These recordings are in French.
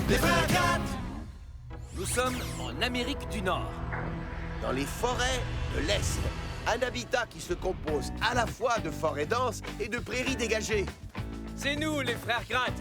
Les frères Gratt. Nous sommes en Amérique du Nord. Dans les forêts de l'Est. Un habitat qui se compose à la fois de forêts denses et de prairies dégagées. C'est nous, les frères Gratt.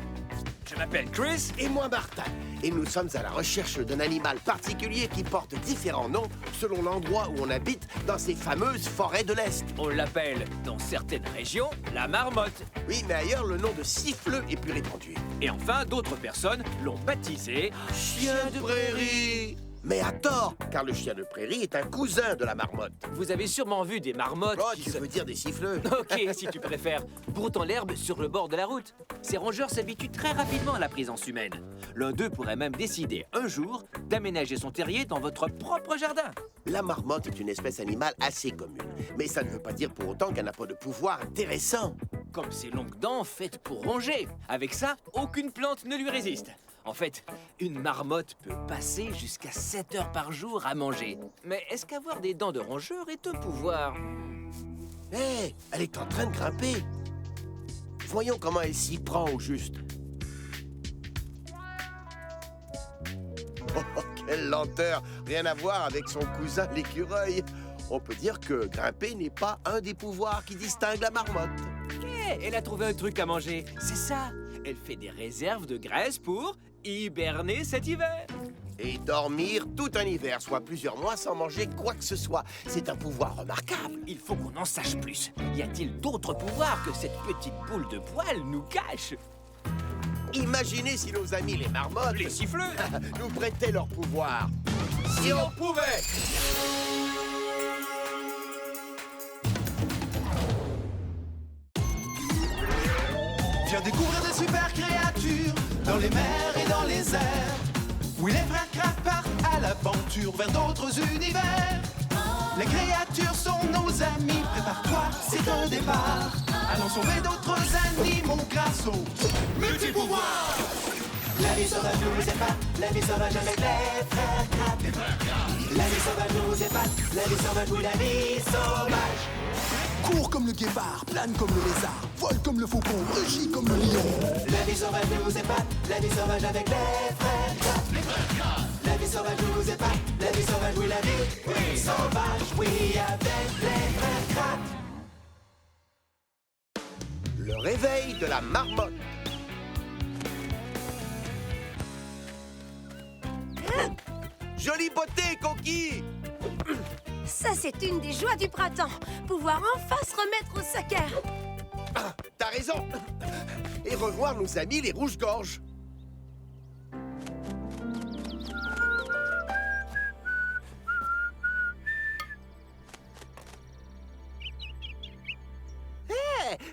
Je m'appelle Chris. Et moi, Martin. Et nous sommes à la recherche d'un animal particulier qui porte différents noms selon l'endroit où on habite dans ces fameuses forêts de l'Est. On l'appelle, dans certaines régions, la marmotte. Oui, mais ailleurs, le nom de siffleux est plus répandu. Et enfin, d'autres personnes l'ont baptisé Chien de prairie. Mais à tort, car le chien de prairie est un cousin de la marmotte. Vous avez sûrement vu des marmottes Oh, qui tu se... veux dire des siffleux? Ok, si tu préfères. Broutant l'herbe sur le bord de la route. Ces rongeurs s'habituent très rapidement à la présence humaine. L'un d'eux pourrait même décider un jour d'aménager son terrier dans votre propre jardin. La marmotte est une espèce animale assez commune. Mais ça ne veut pas dire pour autant qu'elle n'a pas de pouvoir intéressant. Comme ses longues dents faites pour ronger. Avec ça, aucune plante ne lui résiste. En fait, une marmotte peut passer jusqu'à 7 heures par jour à manger. Mais est-ce qu'avoir des dents de rongeur est un pouvoir? Hé, elle est en train de grimper. Voyons comment elle s'y prend au juste. Oh, quelle lenteur! Rien à voir avec son cousin l'écureuil. On peut dire que grimper n'est pas un des pouvoirs qui distinguent la marmotte. Hé, elle a trouvé un truc à manger. C'est ça. Elle fait des réserves de graisse pour hiberner cet hiver. Et dormir tout un hiver, soit plusieurs mois sans manger quoi que ce soit. C'est un pouvoir remarquable. Il faut qu'on en sache plus. Y a-t-il d'autres pouvoirs que cette petite boule de poils nous cache? Imaginez si nos amis les marmottes Les siffleux? nous prêtaient leur pouvoir. Si on pouvait! Viens découvrir des super créatures dans les mers et dans les airs. Oui, les frères Gratt partent à l'aventure vers d'autres univers. Les créatures sont nos amis, prépare-toi, c'est un départ. Allons sauver d'autres animaux grâce aux multipouvoirs. La vie sauvage nous épate, la vie sauvage avec les frères Gratt. La vie sauvage nous épate, la vie sauvage, oui, la vie sauvage. Cours comme le guépard, plane comme le lézard, vole comme le faucon, rugit comme le lion. La vie sauvage nous épate, la vie sauvage avec les frères Gratt. La vie sauvage nous épate, la vie sauvage, oui, la vie sauvage, oui, avec les frères Gratt. Le réveil de la marmotte. Jolie beauté, Conquis! Ça, c'est une des joies du printemps. Pouvoir enfin se remettre au soccer. Ah, t'as raison! Et revoir nos amis les rouges-gorges.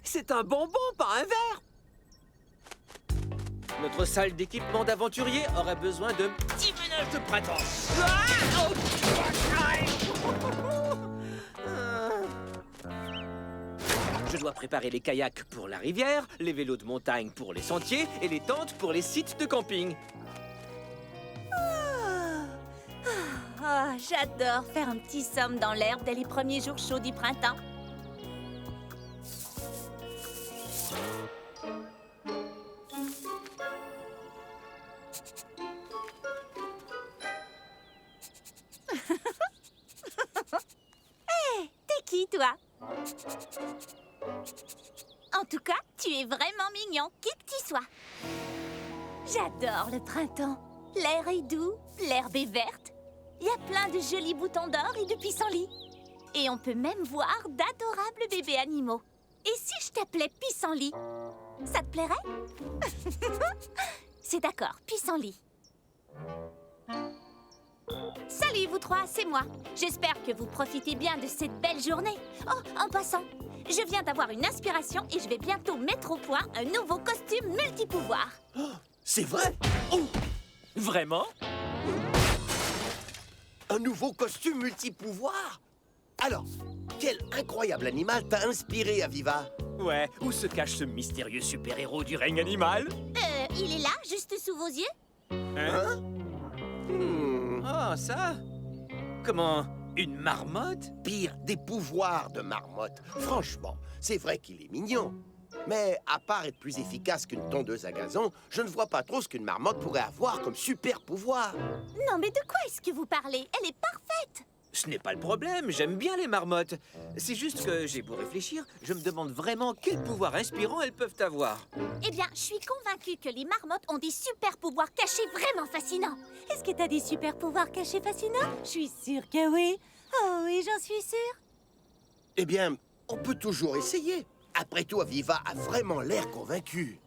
C'est un bonbon, pas un verre. Notre salle d'équipement d'aventurier aurait besoin d'un petit ménage de printemps. Ah, Je dois préparer les kayaks pour la rivière, les vélos de montagne pour les sentiers et les tentes pour les sites de camping. Oh, j'adore faire un petit somme dans l'herbe dès les premiers jours chauds du printemps. Hé, t'es qui, toi? En tout cas, tu es vraiment mignon, qui que tu sois. J'adore le printemps. L'air est doux, l'herbe est verte. Il y a plein de jolis boutons d'or et de pissenlits. Et on peut même voir d'adorables bébés animaux. Et si je t'appelais Pissenlit, ça te plairait? C'est d'accord, Pissenlit. Salut vous trois, c'est moi. J'espère que vous profitez bien de cette belle journée. Oh, en passant, je viens d'avoir une inspiration et je vais bientôt mettre au point un nouveau costume multipouvoir. Oh, c'est vrai? Oh, Vraiment? un nouveau costume multipouvoir? Alors, quel incroyable animal t'a inspiré, Aviva? Ouais, où se cache ce mystérieux super-héros du règne animal? Il est là, juste sous vos yeux? Hein? Oh, ça? Comment? Une marmotte? Pire, des pouvoirs de marmotte. Franchement, c'est vrai qu'il est mignon. Mais à part être plus efficace qu'une tondeuse à gazon, je ne vois pas trop ce qu'une marmotte pourrait avoir comme super pouvoir. Non, mais de quoi est-ce que vous parlez? Elle est parfaite! Ce n'est pas le problème, j'aime bien les marmottes. C'est juste que j'ai beau réfléchir, je me demande vraiment quel pouvoir inspirant elles peuvent avoir. Eh bien, je suis convaincue que les marmottes ont des super pouvoirs cachés vraiment fascinants. Est-ce que t'as des super pouvoirs cachés fascinants? Je suis sûre que oui. Oh oui, j'en suis sûre. Eh bien, on peut toujours essayer. Après tout, Aviva a vraiment l'air convaincue.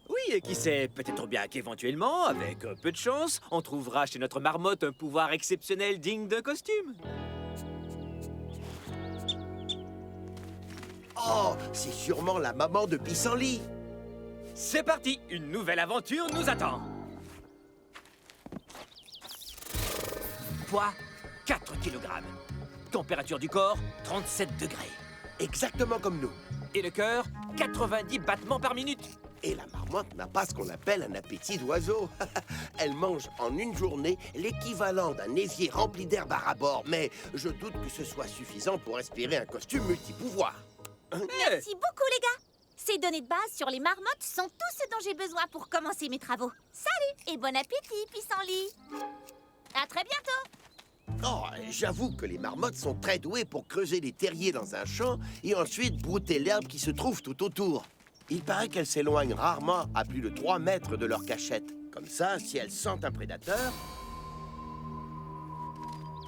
Oui, et qui sait, peut-être bien qu'éventuellement, avec un peu de chance, on trouvera chez notre marmotte un pouvoir exceptionnel digne d'un costume. Oh, c'est sûrement la maman de Pissenlit. C'est parti, une nouvelle aventure nous attend. Poids, 4 kg. Température du corps, 37 degrés. Exactement comme nous. Et le cœur, 90 battements par minute. Et la marmotte n'a pas ce qu'on appelle un appétit d'oiseau. Elle mange en une journée l'équivalent d'un évier rempli d'herbe à ras-bord. Mais je doute que ce soit suffisant pour inspirer un costume multipouvoir. Merci beaucoup, les gars. Ces données de base sur les marmottes sont tout ce dont j'ai besoin pour commencer mes travaux. Salut et bon appétit, Pissenlit. À très bientôt. Oh, j'avoue que les marmottes sont très douées pour creuser des terriers dans un champ et ensuite brouter l'herbe qui se trouve tout autour. Il paraît qu'elles s'éloignent rarement à plus de 3 mètres de leur cachette. Comme ça, si elles sentent un prédateur,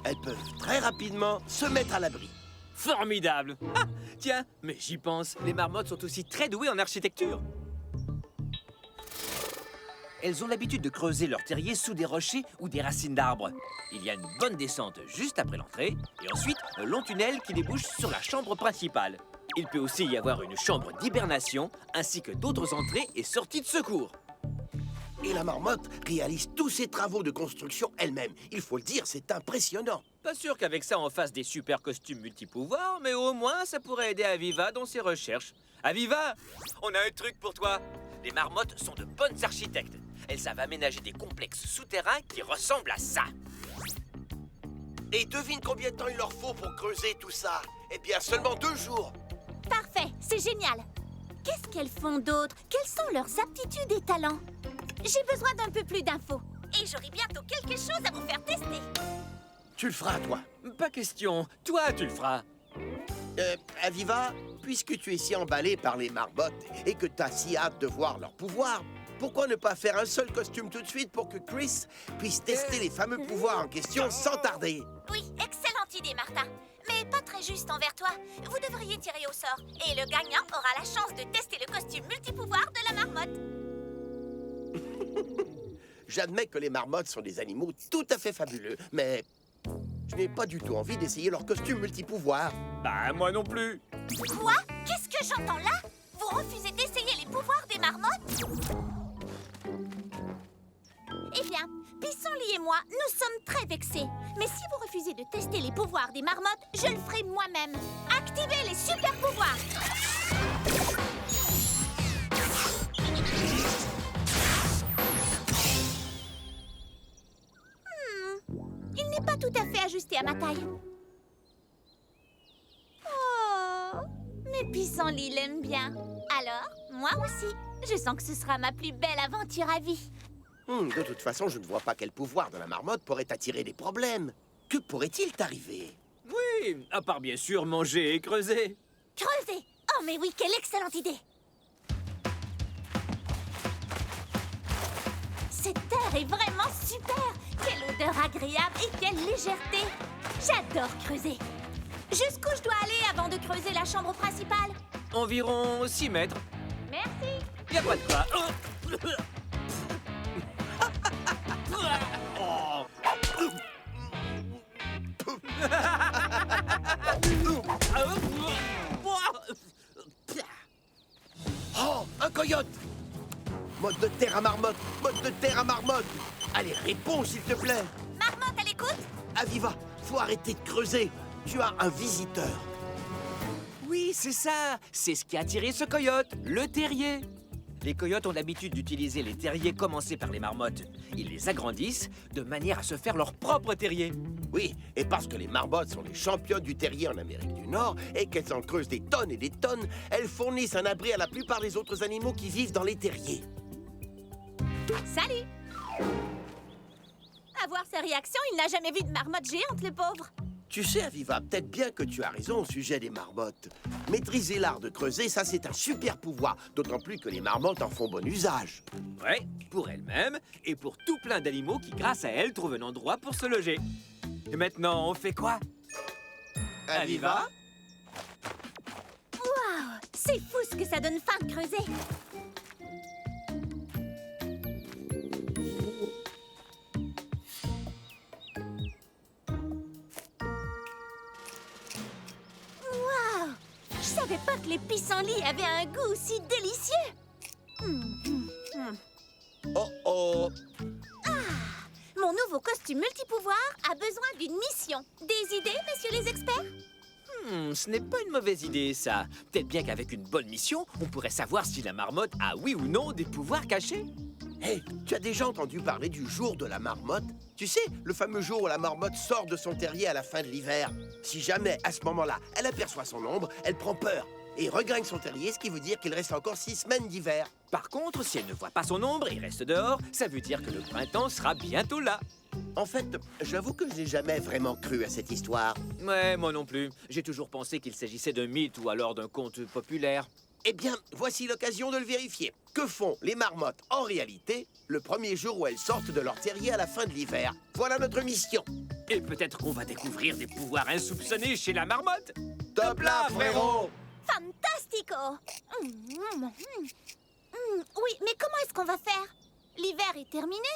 elles peuvent très rapidement se mettre à l'abri. Formidable. Ah, tiens, mais j'y pense, les marmottes sont aussi très douées en architecture. Elles ont l'habitude de creuser leur terrier sous des rochers ou des racines d'arbres. Il y a une bonne descente juste après l'entrée, et ensuite un long tunnel qui débouche sur la chambre principale. Il peut aussi y avoir une chambre d'hibernation, ainsi que d'autres entrées et sorties de secours. Et la marmotte réalise tous ses travaux de construction elle-même. Il faut le dire, c'est impressionnant. Pas sûr qu'avec ça on fasse des super costumes multipouvoirs, mais au moins ça pourrait aider Aviva dans ses recherches. Aviva, on a un truc pour toi. Les marmottes sont de bonnes architectes. Elles savent aménager des complexes souterrains qui ressemblent à ça. Et devine combien de temps il leur faut pour creuser tout ça? Eh bien, seulement 2 jours. Parfait, c'est génial. Qu'est-ce qu'elles font d'autre? Quelles sont leurs aptitudes et talents? J'ai besoin d'un peu plus d'infos. Et j'aurai bientôt quelque chose à vous faire tester. Tu le feras, toi. Pas question, toi tu le feras. Aviva, puisque tu es si emballé par les marmottes et que t'as si hâte de voir leur pouvoir, pourquoi ne pas faire un seul costume tout de suite pour que Chris puisse tester les fameux pouvoirs en question sans tarder? Oui, excellente idée, Martin. Mais pas très juste envers toi. Vous devriez tirer au sort. Et le gagnant aura la chance de tester le costume multipouvoir de la marmotte. J'admets que les marmottes sont des animaux tout à fait fabuleux, mais je n'ai pas du tout envie d'essayer leur costume multipouvoir. Bah moi non plus. Quoi? Qu'est-ce que j'entends là? Vous refusez d'essayer les pouvoirs des marmottes? Eh bien, Pissenlit et moi, nous sommes très vexés. Mais si vous refusez de tester les pouvoirs des marmottes, je le ferai moi-même. Activez les super pouvoirs! Il n'est pas tout à fait ajusté à ma taille. Oh, mais Pissenlit l'aime bien. Alors, moi aussi, je sens que ce sera ma plus belle aventure à vie. De toute façon, je ne vois pas quel pouvoir de la marmotte pourrait attirer des problèmes. Que pourrait-il t'arriver? Oui, à part bien sûr manger et creuser. Creuser! Oh, mais oui, quelle excellente idée! Cette terre est vraiment super! Quelle odeur agréable et quelle légèreté! J'adore creuser! Jusqu'où je dois aller avant de creuser la chambre principale? Environ 6 mètres. Merci! Y a pas de quoi. Oh, un coyote! Mode de terre à marmotte! Mode de terre à marmotte! Allez, réponds, s'il te plaît! Marmotte à l'écoute? Aviva, faut arrêter de creuser! Tu as un visiteur! Oui, c'est ça. C'est ce qui a attiré ce coyote, le terrier. Les coyotes ont l'habitude d'utiliser les terriers commencés par les marmottes. Ils les agrandissent de manière à se faire leur propre terrier. Oui, et parce que les marmottes sont les championnes du terrier en Amérique du Nord et qu'elles en creusent des tonnes et des tonnes, elles fournissent un abri à la plupart des autres animaux qui vivent dans les terriers. Salut! À voir sa réaction, il n'a jamais vu de marmotte géante, le pauvre. Tu sais, Aviva, peut-être bien que tu as raison au sujet des marmottes. Maîtriser l'art de creuser, ça c'est un super pouvoir, d'autant plus que les marmottes en font bon usage. Ouais, pour elles-mêmes et pour tout plein d'animaux qui, grâce à elles, trouvent un endroit pour se loger. Et maintenant, on fait quoi? Aviva? Waouh! C'est fou ce que ça donne faim de creuser. Waouh! Je savais pas que les pissenlits avaient un goût aussi délicieux. Oh oh! Mon nouveau costume multipouvoir a besoin d'une mission. Des idées, messieurs les experts? Ce n'est pas une mauvaise idée, ça. Peut-être bien qu'avec une bonne mission, on pourrait savoir si la marmotte a oui ou non des pouvoirs cachés. Hé, tu as déjà entendu parler du jour de la marmotte? Tu sais, le fameux jour où la marmotte sort de son terrier à la fin de l'hiver. Si jamais, à ce moment-là, elle aperçoit son ombre, elle prend peur et regagne son terrier, ce qui veut dire qu'il reste encore 6 semaines d'hiver. Par contre, si elle ne voit pas son ombre et reste dehors, ça veut dire que le printemps sera bientôt là. En fait, j'avoue que je n'ai jamais vraiment cru à cette histoire. Ouais, moi non plus. J'ai toujours pensé qu'il s'agissait d'un mythe ou alors d'un conte populaire. Eh bien, voici l'occasion de le vérifier. Que font les marmottes en réalité le premier jour où elles sortent de leur terrier à la fin de l'hiver? Voilà notre mission. Et peut-être qu'on va découvrir des pouvoirs insoupçonnés chez la marmotte. Top là, frérot! Fantastico! Oui, mais comment est-ce qu'on va faire? L'hiver est terminé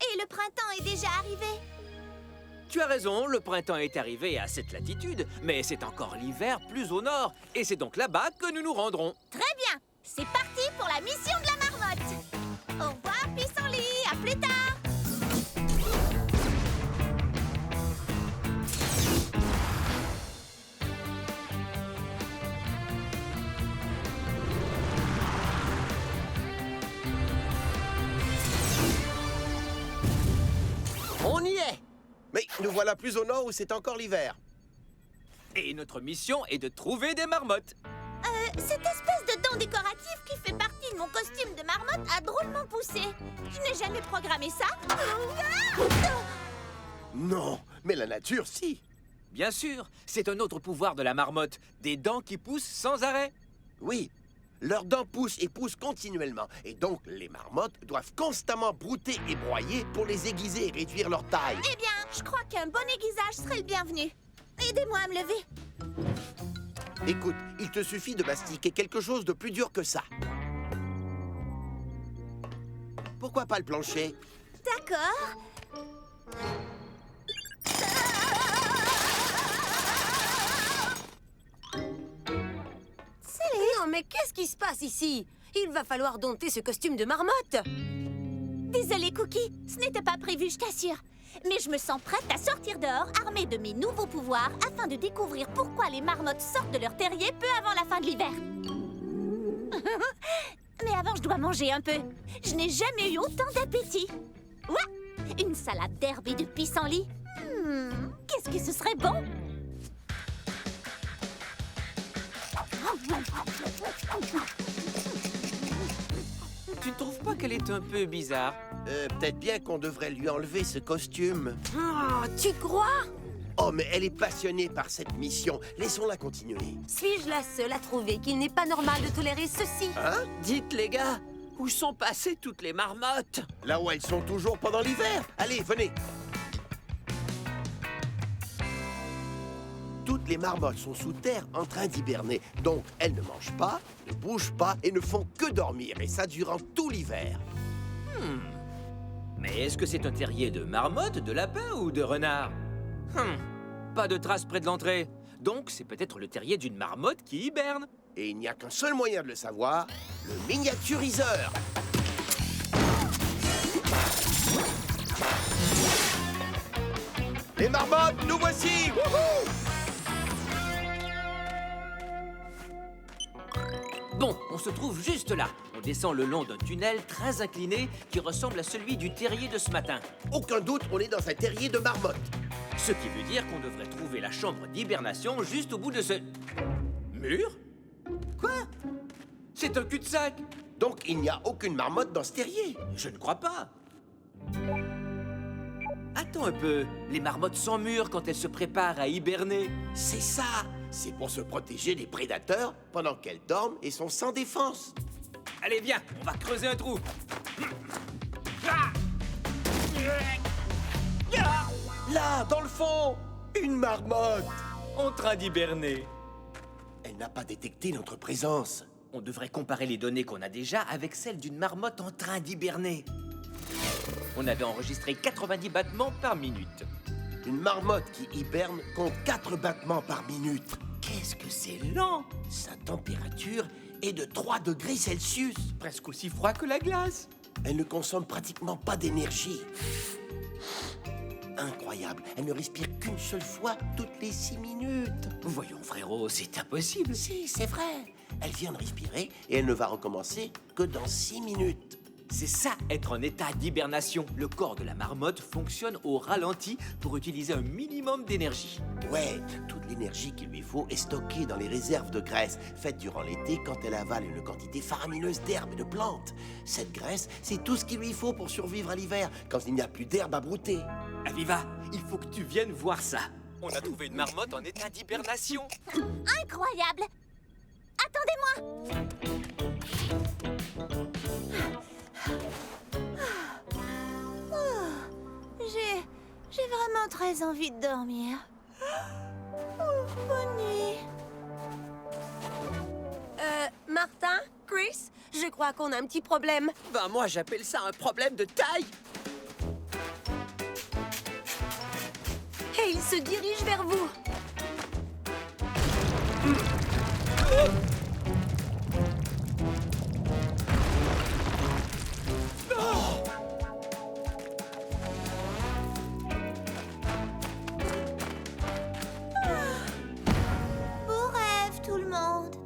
et le printemps est déjà arrivé. Tu as raison, le printemps est arrivé à cette latitude, mais c'est encore l'hiver plus au nord, et c'est donc là-bas que nous nous rendrons. Très bien, c'est parti pour la mission de la marmotte. Au revoir, pissenlit, à plus tard. On y est! Mais nous voilà plus au nord où c'est encore l'hiver. Et notre mission est de trouver des marmottes. Cette espèce de dent décorative qui fait partie de mon costume de marmotte a drôlement poussé. Je n'ai jamais programmé ça. Non, mais la nature, si. Bien sûr, c'est un autre pouvoir de la marmotte, des dents qui poussent sans arrêt. Oui, leurs dents poussent et poussent continuellement. Et donc, les marmottes doivent constamment brouter et broyer pour les aiguiser et réduire leur taille. Eh bien, je crois qu'un bon aiguisage serait le bienvenu. Aidez-moi à me lever. Écoute, il te suffit de mastiquer quelque chose de plus dur que ça. Pourquoi pas le plancher? D'accord. Non, mais qu'est-ce qui se passe ici? Il va falloir dompter ce costume de marmotte. Désolée, Cookie, ce n'était pas prévu, je t'assure. Mais je me sens prête à sortir dehors, armée de mes nouveaux pouvoirs, afin de découvrir pourquoi les marmottes sortent de leur terrier peu avant la fin de l'hiver. Mais avant, je dois manger un peu. Je n'ai jamais eu autant d'appétit. Ouais, une salade d'herbe et de pissenlit. Qu'est-ce que ce serait bon? Tu ne trouves pas qu'elle est un peu bizarre? Peut-être bien qu'on devrait lui enlever ce costume. Oh, tu crois? Oh, mais elle est passionnée par cette mission. Laissons-la continuer. Suis-je la seule à trouver qu'il n'est pas normal de tolérer ceci? Hein? Dites, les gars, où sont passées toutes les marmottes? Là où elles sont toujours pendant l'hiver. Allez, venez. Toutes les marmottes sont sous terre en train d'hiberner. Donc, elles ne mangent pas, ne bougent pas et ne font que dormir. Et ça durant tout l'hiver. Mais est-ce que c'est un terrier de marmotte, de lapin ou de renard? Pas de traces près de l'entrée. Donc, c'est peut-être le terrier d'une marmotte qui hiberne. Et il n'y a qu'un seul moyen de le savoir, le miniaturiseur. Les marmottes, nous voici! Wouhou! Bon, On se trouve juste là. On descend le long d'un tunnel très incliné qui ressemble à celui du terrier de ce matin. Aucun doute, on est dans un terrier de marmotte. Ce qui veut dire qu'on devrait trouver la chambre d'hibernation juste au bout de ce... mur? Quoi? C'est un cul-de-sac. Donc il n'y a aucune marmotte dans ce terrier. Je ne crois pas. Attends un peu. Les marmottes sans mur quand elles se préparent à hiberner. C'est ça. C'est pour se protéger des prédateurs pendant qu'elles dorment et sont sans défense. Allez, viens, on va creuser un trou. Là, dans le fond, une marmotte. En train d'hiberner. Elle n'a pas détecté notre présence. On devrait comparer les données qu'on a déjà avec celles d'une marmotte en train d'hiberner. On avait enregistré 90 battements par minute. Une marmotte qui hiberne compte 4 battements par minute. Qu'est-ce que c'est lent! Sa température est de 3 degrés Celsius. Presque aussi froid que la glace. Elle ne consomme pratiquement pas d'énergie. Incroyable, elle ne respire qu'une seule fois toutes les 6 minutes. Voyons, frérot, c'est impossible. Si, c'est vrai. Elle vient de respirer et elle ne va recommencer que dans 6 minutes. C'est ça, être en état d'hibernation. Le corps de la marmotte fonctionne au ralenti pour utiliser un minimum d'énergie. Ouais, toute l'énergie qu'il lui faut est stockée dans les réserves de graisse, faites durant l'été quand elle avale une quantité faramineuse d'herbes et de plantes. Cette graisse, c'est tout ce qu'il lui faut pour survivre à l'hiver, quand il n'y a plus d'herbe à brouter. Aviva, il faut que tu viennes voir ça. On a trouvé une marmotte en état d'hibernation. Incroyable! Attendez-moi! J'ai vraiment très envie de dormir. Bonne nuit. Martin, Chris, je crois qu'on a un petit problème. Ben moi, j'appelle ça un problème de taille. Et il se dirige vers vous. Beau rêve, tout le monde.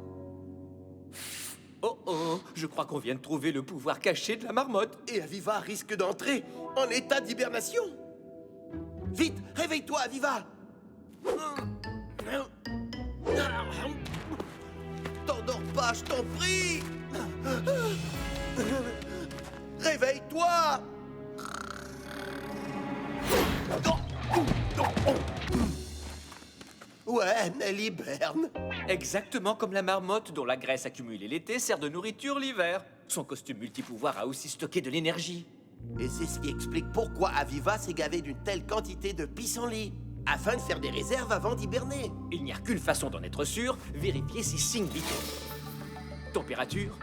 Oh oh, je crois qu'on vient de trouver le pouvoir caché de la marmotte. Et Aviva risque d'entrer en état d'hibernation. Vite, réveille-toi, Aviva. T'endors pas, je t'en prie. Réveille-toi. Ouais, elle hiberne. Exactement comme la marmotte dont la graisse accumulée l'été sert de nourriture l'hiver. Son costume multipouvoir a aussi stocké de l'énergie. Et c'est ce qui explique pourquoi Aviva s'est gavée d'une telle quantité de pissenlit, afin de faire des réserves avant d'hiberner. Il n'y a qu'une façon d'en être sûr, vérifier ses signes vitaux. Température,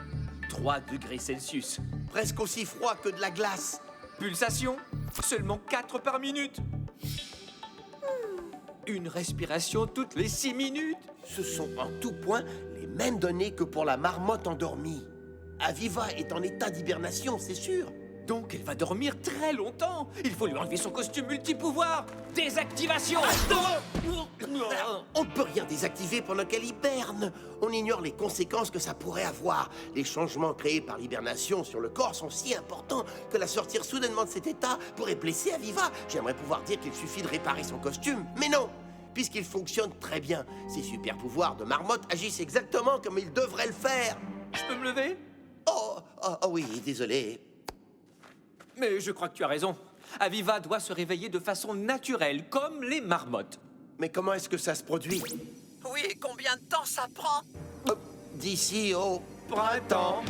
3 degrés Celsius. Presque aussi froid que de la glace. Pulsation, seulement 4 par minute. Une respiration toutes les 6 minutes. Ce sont en tout point les mêmes données que pour la marmotte endormie. Aviva est en état d'hibernation, c'est sûr. Donc elle va dormir très longtemps. Il faut lui enlever son costume multipouvoir. Désactivation. On ne peut rien désactiver pendant qu'elle hiberne. On ignore les conséquences que ça pourrait avoir. Les changements créés par l'hibernation sur le corps sont si importants que la sortir soudainement de cet état pourrait blesser Aviva. J'aimerais pouvoir dire qu'il suffit de réparer son costume, mais non, puisqu'il fonctionne très bien. Ses super pouvoirs de marmotte agissent exactement comme ils devraient le faire. Je peux me lever? Oh oui, désolé. Mais je crois que tu as raison. Aviva doit se réveiller de façon naturelle, comme les marmottes. Mais comment est-ce que ça se produit? Oui, et combien de temps ça prend? D'ici au Printemps.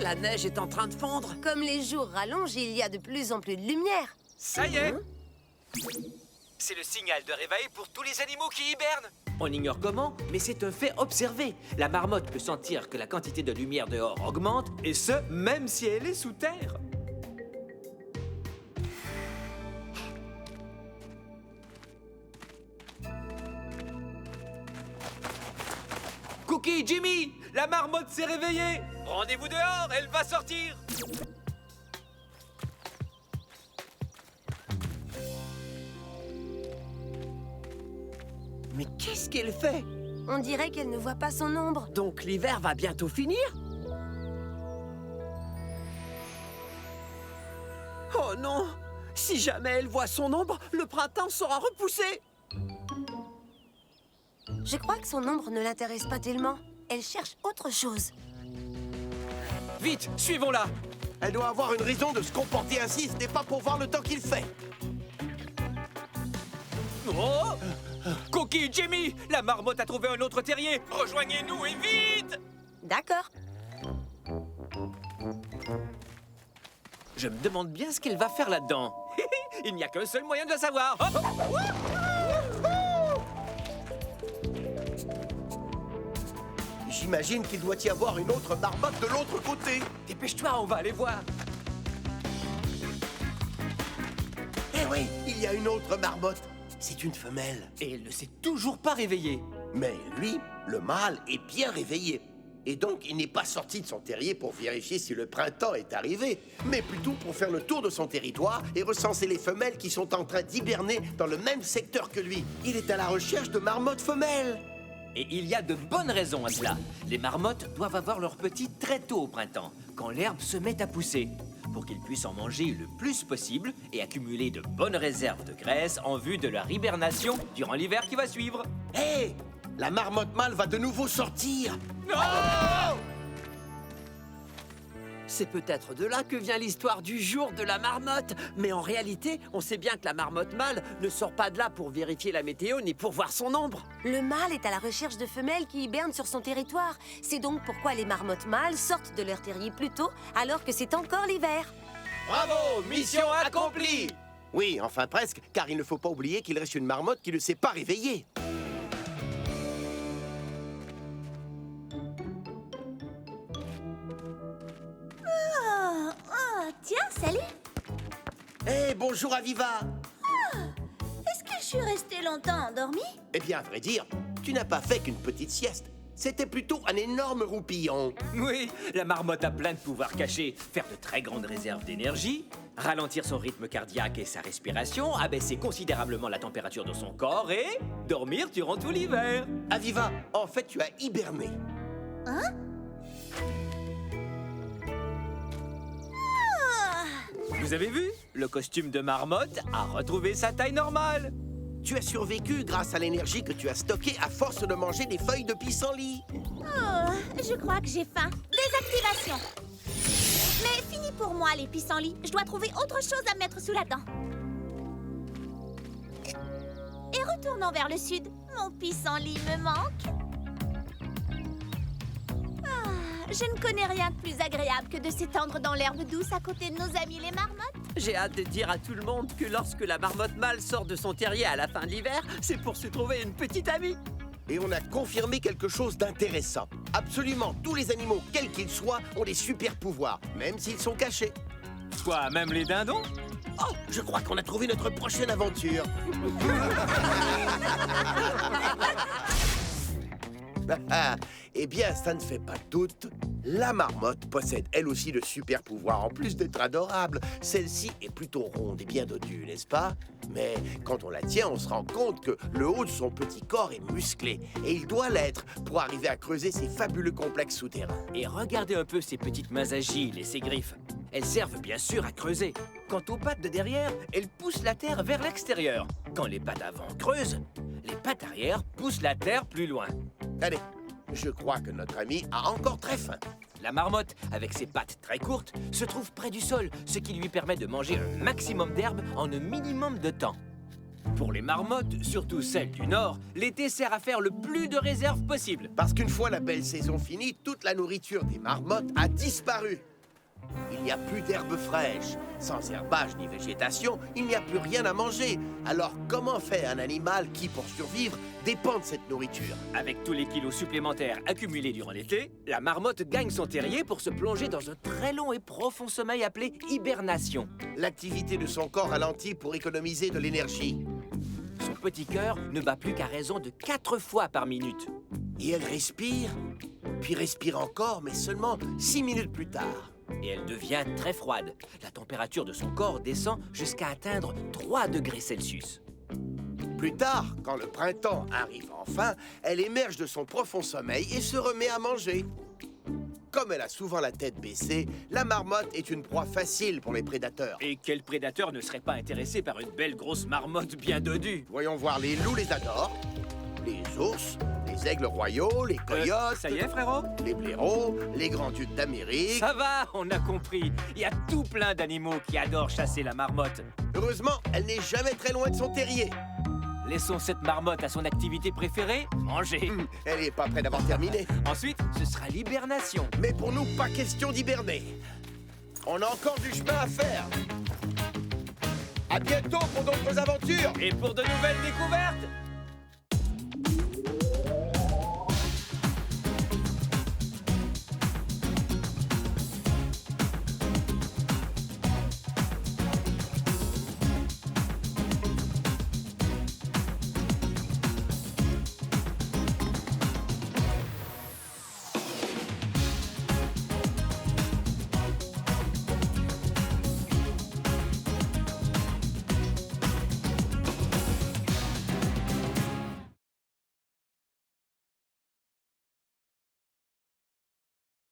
La neige est en train de fondre. Comme les jours rallongent, il y a de plus en plus de lumière. Ça y est. C'est le signal de réveil pour tous les animaux qui hibernent. On ignore comment, mais c'est un fait observé. La marmotte peut sentir que la quantité de lumière dehors augmente, et ce, même si elle est sous terre. Cookie, Jimmy, la marmotte s'est réveillée. Rendez-vous dehors, elle va sortir. Mais qu'est-ce qu'elle fait? On dirait qu'elle ne voit pas son ombre. Donc l'hiver va bientôt finir? Oh non! Si jamais elle voit son ombre, le printemps sera repoussé! Je crois que son ombre ne l'intéresse pas tellement. Elle cherche autre chose. Vite, suivons-la. Elle doit avoir une raison de se comporter ainsi, ce n'est pas pour voir le temps qu'il fait. Oh! Cookie, Jimmy, la marmotte a trouvé un autre terrier. Rejoignez-nous et vite! D'accord. Je me demande bien ce qu'elle va faire là-dedans. Il n'y a qu'un seul moyen de le savoir. Hop! J'imagine qu'il doit y avoir une autre marmotte de l'autre côté. Dépêche-toi, on va aller voir. Eh oui, il y a une autre marmotte. C'est une femelle. Et elle ne s'est toujours pas réveillée. Mais lui, le mâle, est bien réveillé. Et donc, il n'est pas sorti de son terrier pour vérifier si le printemps est arrivé, mais plutôt pour faire le tour de son territoire et recenser les femelles qui sont en train d'hiberner dans le même secteur que lui. Il est à la recherche de marmottes femelles. Et il y a de bonnes raisons à cela. Les marmottes doivent avoir leurs petits très tôt au printemps, quand l'herbe se met à pousser, pour qu'ils puissent en manger le plus possible et accumuler de bonnes réserves de graisse en vue de leur hibernation durant l'hiver qui va suivre. Hé! La marmotte mâle va de nouveau sortir. Non! C'est peut-être de là que vient l'histoire du jour de la marmotte. Mais en réalité, on sait bien que la marmotte mâle ne sort pas de là pour vérifier la météo ni pour voir son ombre. Le mâle est à la recherche de femelles qui hibernent sur son territoire. C'est donc pourquoi les marmottes mâles sortent de leur terrier plus tôt, alors que c'est encore l'hiver. Bravo! Mission accomplie! Oui, enfin presque, car il ne faut pas oublier qu'il reste une marmotte qui ne s'est pas réveillée. Tiens, salut! Hé, bonjour Aviva. Est-ce que je suis restée longtemps endormie? Eh bien, à vrai dire, tu n'as pas fait qu'une petite sieste. C'était plutôt un énorme roupillon. Oui, la marmotte a plein de pouvoirs cachés. Faire de très grandes réserves d'énergie, ralentir son rythme cardiaque et sa respiration, abaisser considérablement la température de son corps et dormir durant tout l'hiver. Aviva, en fait, tu as hiberné. Vous avez vu? Le costume de marmotte a retrouvé sa taille normale. Tu as survécu grâce à l'énergie que tu as stockée à force de manger des feuilles de pissenlit. Oh, je crois que j'ai faim. Désactivation. Mais fini pour moi, les pissenlits. Je dois trouver autre chose à mettre sous la dent. Et retournons vers le sud. Mon pissenlit me manque. Je ne connais rien de plus agréable que de s'étendre dans l'herbe douce à côté de nos amis les marmottes. J'ai hâte de dire à tout le monde que lorsque la marmotte mâle sort de son terrier à la fin de l'hiver, c'est pour se trouver une petite amie. Et on a confirmé quelque chose d'intéressant. Absolument tous les animaux, quels qu'ils soient, ont des super pouvoirs, même s'ils sont cachés. Quoi, même les dindons? Oh, je crois qu'on a trouvé notre prochaine aventure. Eh bien, ça ne fait pas de doute. La marmotte possède elle aussi de super pouvoirs. En plus d'être adorable, celle-ci est plutôt ronde et bien dodue, n'est-ce pas? Mais quand on la tient, on se rend compte que le haut de son petit corps est musclé. Et il doit l'être pour arriver à creuser ces fabuleux complexes souterrains. Et regardez un peu ses petites mains agiles et ses griffes. Elles servent bien sûr à creuser. Quant aux pattes de derrière, elles poussent la terre vers l'extérieur. Quand les pattes avant creusent, les pattes arrière poussent la terre plus loin. Allez, je crois que notre ami a encore très faim. La marmotte, avec ses pattes très courtes, se trouve près du sol, ce qui lui permet de manger un maximum d'herbe en un minimum de temps. Pour les marmottes, surtout celles du Nord, l'été sert à faire le plus de réserves possible. Parce qu'une fois la belle saison finie, toute la nourriture des marmottes a disparu. Il n'y a plus d'herbe fraîche. Sans herbage ni végétation, il n'y a plus rien à manger. Alors comment fait un animal qui, pour survivre, dépend de cette nourriture? Avec tous les kilos supplémentaires accumulés durant l'été, la marmotte gagne son terrier pour se plonger dans un très long et profond sommeil appelé hibernation. L'activité de son corps ralentit pour économiser de l'énergie. Son petit cœur ne bat plus qu'à raison de 4 fois par minute. Et elle respire, puis respire encore, mais seulement 6 minutes plus tard. Et elle devient très froide. La température de son corps descend jusqu'à atteindre 3 degrés Celsius. Plus tard, quand le printemps arrive enfin, elle émerge de son profond sommeil et se remet à manger. Comme elle a souvent la tête baissée, la marmotte est une proie facile pour les prédateurs. Et quel prédateur ne serait pas intéressé par une belle grosse marmotte bien dodue? Voyons voir, les loups les adorent, les ours, les aigles royaux, les coyotes... Ça y est, frérot? Les blaireaux, les grands-ducs d'Amérique... Ça va, on a compris. Il y a tout plein d'animaux qui adorent chasser la marmotte. Heureusement, elle n'est jamais très loin de son terrier. Laissons cette marmotte à son activité préférée, manger. Elle n'est pas près d'avoir terminé. Ensuite, ce sera l'hibernation. Mais pour nous, pas question d'hiberner. On a encore du chemin à faire. À bientôt pour d'autres aventures. Et pour de nouvelles découvertes,